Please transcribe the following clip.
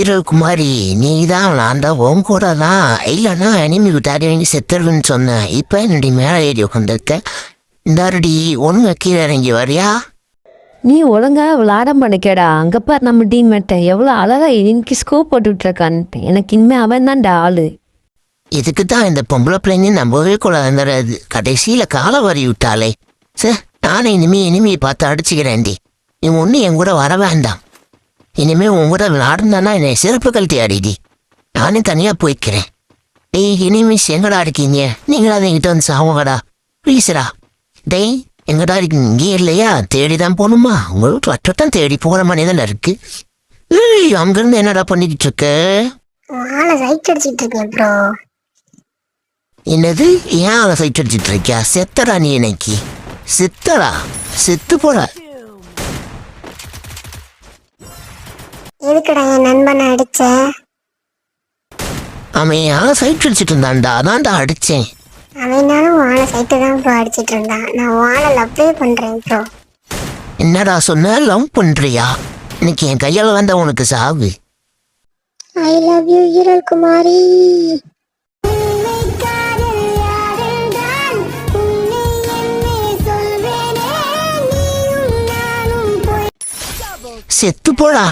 ஈரல் குமாரி, நீ தான் நான் தான் உன் கூட தான் இல்லைன்னா அனிமி விட்டாடி வாங்கி செத்துருன்னு சொன்னேன். இப்போ என்னடி மேலே ஏறி உட்காந்துருக்க. இந்தாருடி ஒன்று கீழே இறங்கி வரியா? நீ ஒழுங்கா விளாட மாட்டேக்கேடா. அங்கே பார் நம்ம டீம்மேட்டை எவ்வளோ அழகா இன்னைக்கு ஸ்கோப் போட்டுட்ருக்கான்ட்டு. எனக்கு இனிமே அவன் தான்டா ஆளு. இதுக்கு தான் இந்த பொம்பளை பிள்ளைங்க நம்பவே கூடாதுங்கிறது. கடைசியில் காலை வரி விட்டாலே. சார் நானே இனிமையை பார்த்து அடிச்சுக்கிறேன்டி. நீ ஒன்று என் கூட வர வேண்டாம். இனிமே உன் கூட விளாடுந்தானா என்னை சிறப்பு கழட்டி அடிடி. நானே தனியாக போய்க்கிறேன். டேய் இனிமேஸ் எங்கடா இருக்கீங்க? நீங்களாவது என்கிட்ட வந்து சாவங்கடா ப்ளீஸ்ரா. டேய் எங்கடா இருக்கீங்க? இங்கே இல்லையா? தேடி தான் போகணுமா? உங்களுக்கு வட்டத்தான் தேடி போகிற மாதிரி தானே இருக்கு. அங்கேருந்து என்னடா பண்ணிக்கிட்டு இருக்க? சைட் அடிச்சிட்டு இருக்கேன் ப்ரோ. என்னது ஏன் அவளை சைட் அடிச்சிட்டு இருக்கியா? செத்தடா நீ இன்னைக்கு. செத்தடா செத்து போட. எதுக்குடா என் நண்பனை அடிச்ச? அவன் யாரை சைட் அடிச்சிட்டு இருந்தான்டா, அதான்டா அடிச்சேன். அவனாலும் வாழை சைட்டு தான் ப்ரோ அடிச்சிட்டு இருந்தான். நான் வாழை லவ்வே பண்றேன் ப்ரோ. என்னடா சொன்ன? லவ் பண்றியா? இன்னைக்கு என் கையால் வந்த உனக்கு சாவு. ஐ லவ் யூ ஈரல் குமாரி. செத்து போடா.